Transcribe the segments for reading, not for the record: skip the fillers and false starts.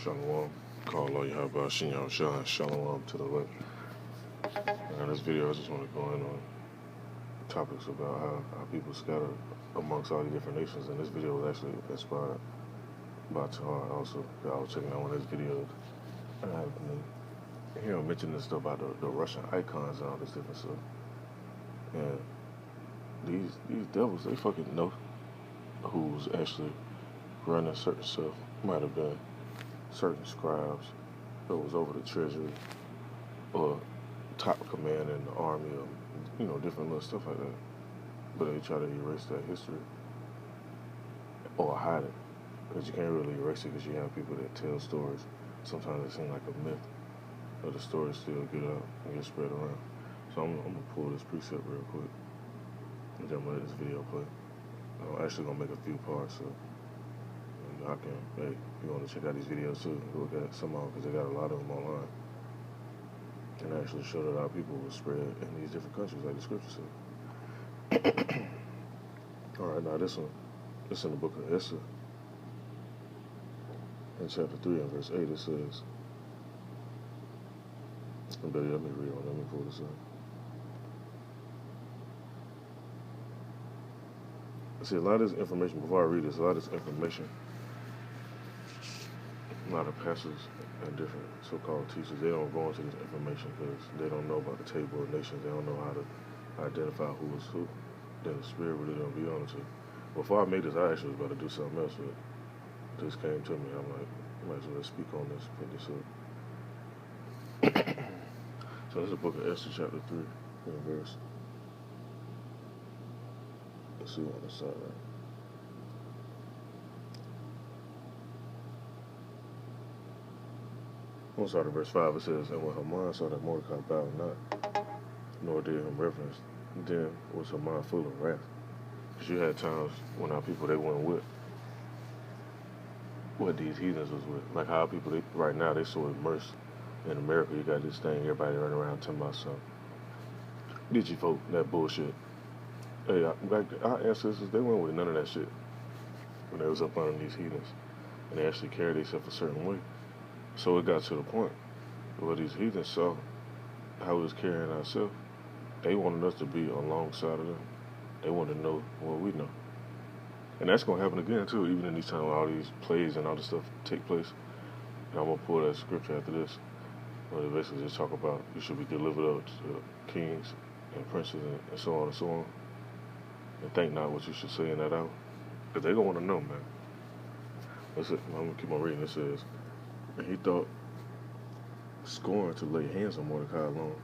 Shalom. Call all you have about Shinyan Shah. Shalom to the left. In this video, I just want to go in on topics about how people scatter amongst all the different nations. And this video was actually inspired by Tahar also. I was checking out one of his videos. And I happened to hear him mention this stuff about the Russian icons and all this different stuff. And these devils, they fucking know who's actually running certain stuff. Might have been certain scribes that was over the treasury or top command in the army or, different little stuff like that. But they try to erase that history or hide it. Because you can't really erase it because you have people that tell stories. Sometimes it seems like a myth, but the stories still get out and get spread around. So I'm going to pull this precept real quick. And then I'm going to let this video play. I'm actually going to make a few parts, so y'all can, hey, if you want to check out these videos too, look at some of them because they got a lot of them online. And actually show that our people will spread in these different countries like the scripture said. Alright, now this one, it's in the book of Esther. In chapter 3 and verse 8 it says, let me read on, let me pull this up. See, a lot of this information, before I read this, a lot of this information, a lot of pastors and different so-called teachers, they don't go into this information because they don't know about the table of nations. They don't know how to identify who is who. Then the Spirit really don't be on to. Before I made this, I actually was about to do something else, but this came to me. I'm like, I might as well speak on this, put this up. So this is the book of Esther, chapter 3, and verse. Let's see on the side, right? I'm sorry, verse 5, it says, and when Haman saw that Mordecai bowed not, nor did him reverence, then was Haman full of wrath. Because you had times when our people, they weren't with what these heathens was with. Like how our people, right now, they so immersed in America. You got this thing, everybody running around talking about something. Did you vote that bullshit? Hey, our ancestors, they weren't with none of that shit when they was up under these heathens. And they actually carried themselves a certain way. So it got to the point where these heathens saw how we was carrying ourselves. They wanted us to be alongside of them. They wanted to know what we know. And that's going to happen again, too, even in these times when all these plays and all this stuff take place. And I'm going to pull that scripture after this, where they basically just talk about you should be delivered up to kings and princes and so on and so on. And think not what you should say in that hour. Because they're going to want to know, man. That's it. I'm going to keep on reading. It says, and he thought scorn to lay hands on Mordecai alone.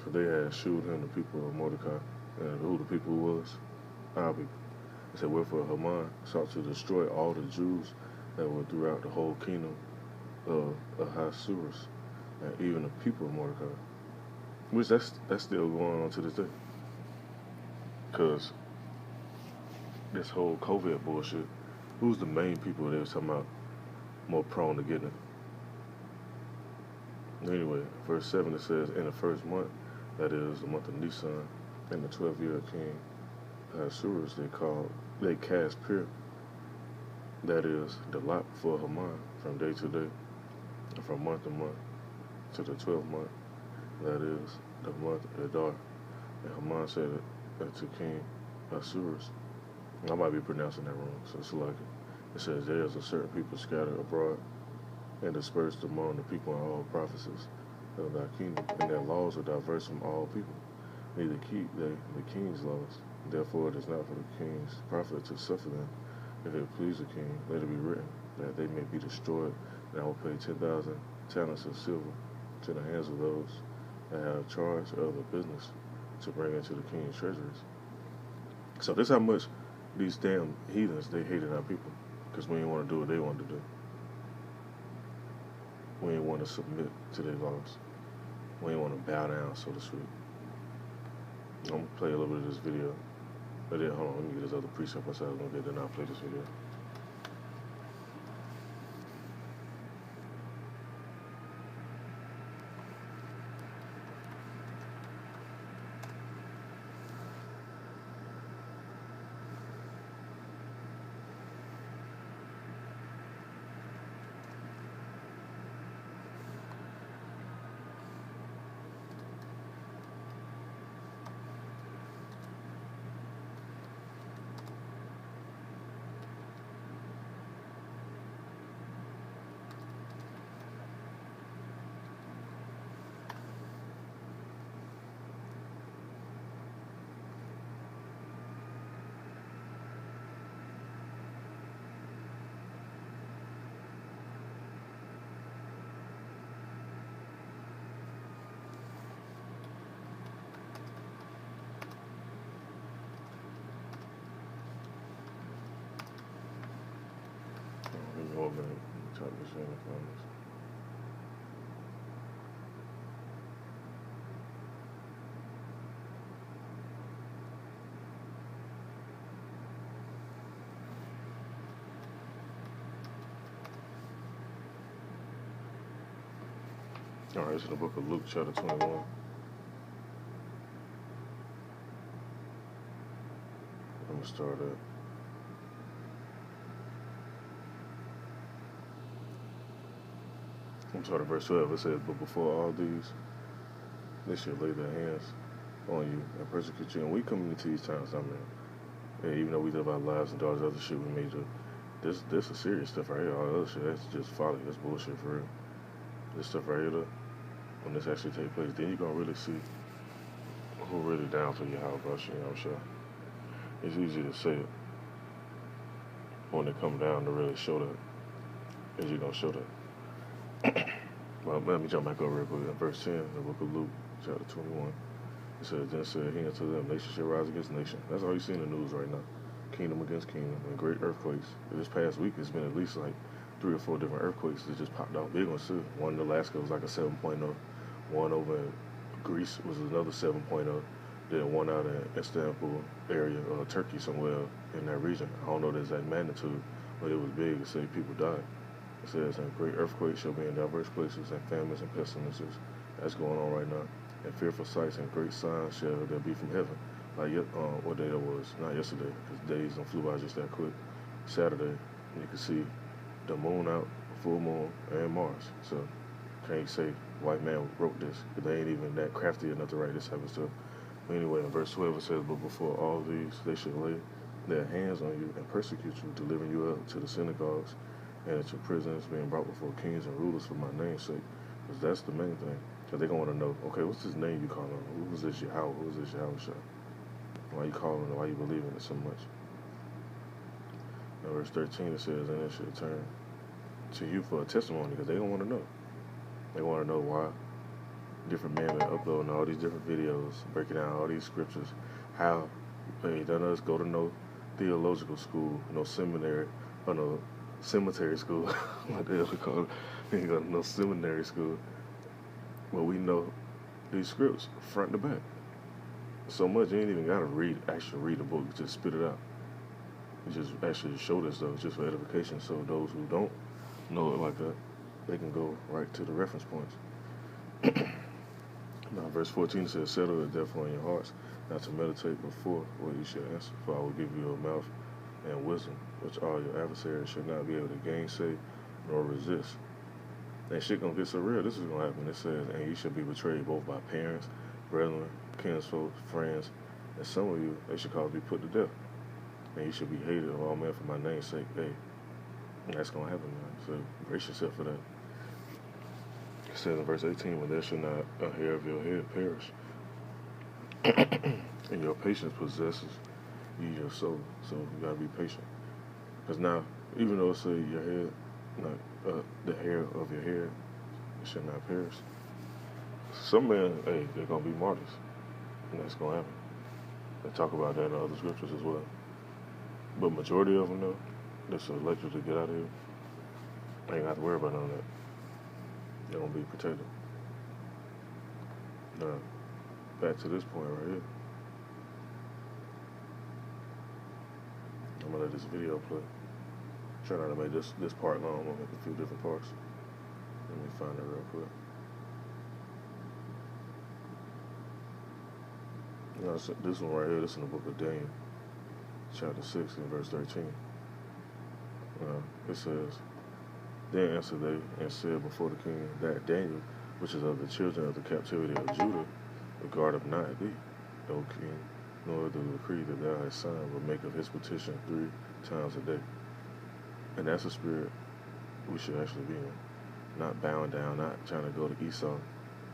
For they had shewed him the people of Mordecai, and who the people was? Our people. He said, wherefore Haman sought to destroy all the Jews that were throughout the whole kingdom of Ahasuerus, and even the people of Mordecai. Which that's still going on to this day. Because this whole COVID bullshit, who's the main people they was talking about more prone to getting it? Anyway, verse 7 it says, in the first month, that is the month of Nisan, in the 12th year of King Ahasuerus, they cast Pir, that is the lot for Haman, from day to day, and from month to month, to the 12th month, that is the month of Adar. And Haman said it to King Ahasuerus. I might be pronouncing that wrong, so it's like it says, there is a certain people scattered abroad and dispersed among the people in all provinces of thy kingdom, and their laws are diverse from all people. Neither keep they the king's laws. Therefore it is not for the king's profit to suffer them. If it please the king, let it be written, that they may be destroyed, and I will pay 10,000 talents of silver to the hands of those that have charge of the business to bring into the king's treasuries. So this is how much these damn heathens, they hated our people. Because we didn't want to do what they wanted to do. We didn't want to submit to their laws. We didn't want to bow down, so to speak. I'm going to play a little bit of this video. But then, hold on, let me get this other precept I said I was going to get, then I'll play this video. more than type this in the comments. All right, it's in the book of Luke, chapter 21. I'm going to start at verse 12. It says, "But before all these, they should lay their hands on you and persecute you." And we come into these times, I mean, yeah, even though we live our lives and do all this other shit, we made this is serious stuff right here. All the other shit, that's just folly. That's bullshit for real. This stuff right here, though, when this actually take place, then you're going to really see who really down for your house, bro. You know what I'm saying? It's easy to say it when it come down to really show that, as you're going to show that. Well, let me jump back over real quick. In verse 10, the book of Luke, chapter 21, it says, "Then said he unto them, nation shall rise against nation." That's all you see in the news right now. Kingdom against kingdom, and great earthquakes. This past week, it's been at least like 3 or 4 different earthquakes that just popped out. Big ones too. One in Alaska was like a 7.0. One over in Greece was another 7.0. Then one out in Istanbul area, Turkey, somewhere in that region. I don't know the exact magnitude, but it was big. It said people died. It says, "And great earthquakes shall be in diverse places, and famines and pestilences." That's going on right now. "And fearful sights and great signs shall there be from heaven." Like, what day that was? Not yesterday, because days don't flew by just that quick. Saturday, you could see the moon out, full moon, and Mars. So, can't say white man wrote this, because they ain't even that crafty enough to write this type of stuff. But anyway, in verse 12 it says, "But before all these, they should lay their hands on you and persecute you, delivering you up to the synagogues and at your prisons, being brought before kings and rulers for my name's sake." Because that's the main thing. Because they're going to want to know, okay, what's his name you calling him? Who was this Yahweh? Who was this Yahweh? Why you calling it? Why you believing it so much? In verse 13 it says, "And it should turn to you for a testimony," because they don't want to know. They want to know why different men been uploading all these different videos, breaking down all these scriptures, how they done us go to no theological school, no seminary, or no cemetery school, what the hell they call it. They ain't go to no seminary school. But we know these scripts front to back. So much you ain't even gotta actually read the book, just spit it out. You just actually show this though, just for edification, so those who don't know it like that, they can go right to the reference points. Now, verse 14 says, "Settle it therefore in your hearts, not to meditate before what you shall answer. For I will give you a mouth and wisdom, which all your adversaries shall not be able to gainsay nor resist." And shit gonna get so real, this is gonna happen. It says, "And you shall be betrayed both by parents, brethren, kinsfolk, friends, and some of you they should cause be put to death. And you should be hated of all men for my name's sake." Hey, that's gonna happen, man. So brace yourself for that. It says in verse 18, "When there shall not a hair of your head perish, and your patience possesses you your soul." So you gotta be patient. Because now, even though it says your head, not the hair of your head, it should not perish. Some men, hey, they're gonna be martyrs, and that's gonna happen. They talk about that in other scriptures as well. But majority of them, though, that's elected to get out of here. They ain't got to worry about none of that. They're gonna be protected. Now, back to this point right here. I'm gonna let this video play. Try not to make this part long. I'm gonna make a few different parts. Let me find it real quick. You know, this one right here, this is in the book of Daniel, chapter 6 and verse 13. It says, "Then answered they and said before the king, that Daniel, which is of the children of the captivity of Judah, regardeth not thee, O king, nor the decree that thou hast signed, but make of his petition 3 times a day." And that's a spirit we should actually be in. Not bowing down, not trying to go to Esau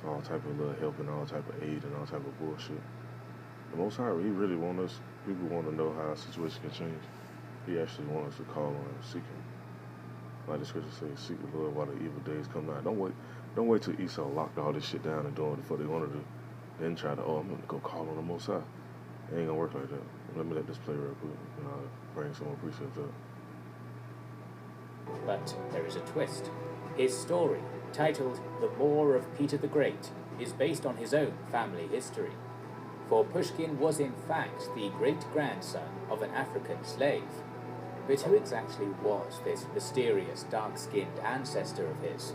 for all type of little help and all type of aid and all type of bullshit. The Most High, He really want us, people want to know how a situation can change. He actually wants us to call on Him, seek Him. Like the scripture says, "Seek the Lord while the evil days come nigh." Don't wait till Esau locked all this shit down and doing what they want to do. Then try to, I'm going to go call on the Most High. It ain't going to work like that. Let me let this play real quick, and I'll bring some more precepts up. But there is a twist. His story, titled The War of Peter the Great, is based on his own family history. For Pushkin was in fact the great-grandson of an African slave. But who exactly was this mysterious dark-skinned ancestor of his?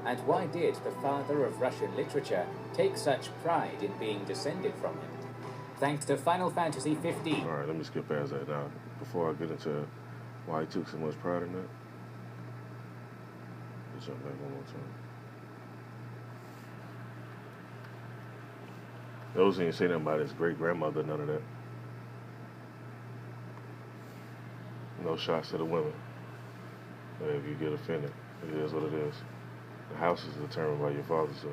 And why did the father of Russian literature take such pride in being descended from him? Thanks to Final Fantasy XV. Alright, let me skip past that now. Before I get into why he took so much pride in that, let's jump back one more time. Those didn't say nothing about his great-grandmother, none of that. No shots to the women. If you get offended, it is what it is. The house is determined by your father, so.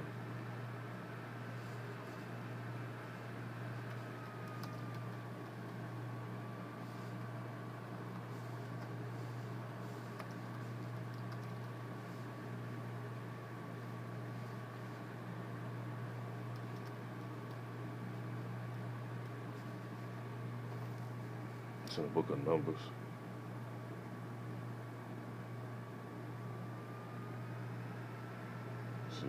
It's in the book of Numbers. Let's see.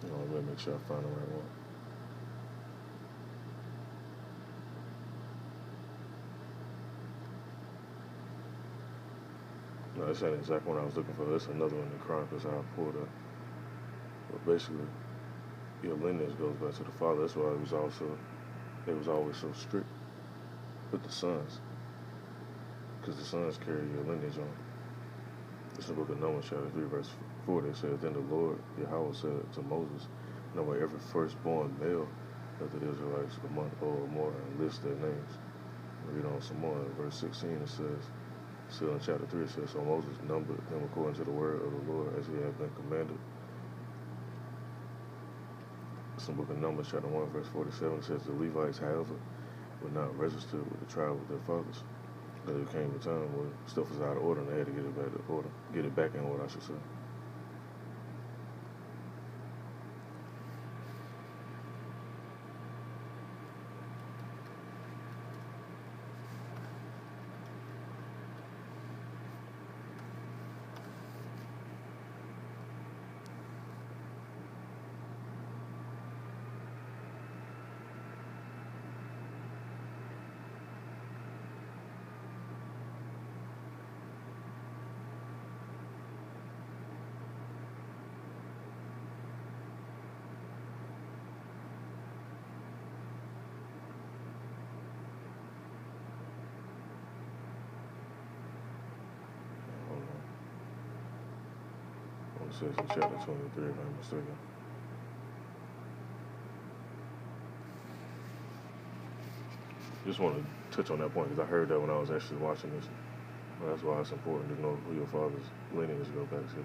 Let me make sure I find the right one. No, this ain't the exact one I was looking for. This is another one in the Chronicles I pulled up. But basically, your lineage goes back to the father. That's why they was always so strict with the sons. Because the sons carry your lineage on. This is the book of Numbers, chapter 3, verse 4. It says, Then the Lord Yahweh said to Moses, Number every firstborn male of the Israelites a month or more and list their names. Read on some more. In verse 16 it says, still in chapter 3 it says, So Moses numbered them according to the word of the Lord as he had been commanded. It's in the book of Numbers, chapter 1, verse 47. It says, The Levites, however, were not registered with the tribe of their fathers. Because there came a time where stuff was out of order and they had to get it back in order, I should say. It says in chapter 23, if I'm mistaken. Just want to touch on that point because I heard that when I was actually watching this. Well, that's why it's important to know who your father's lineage go back to.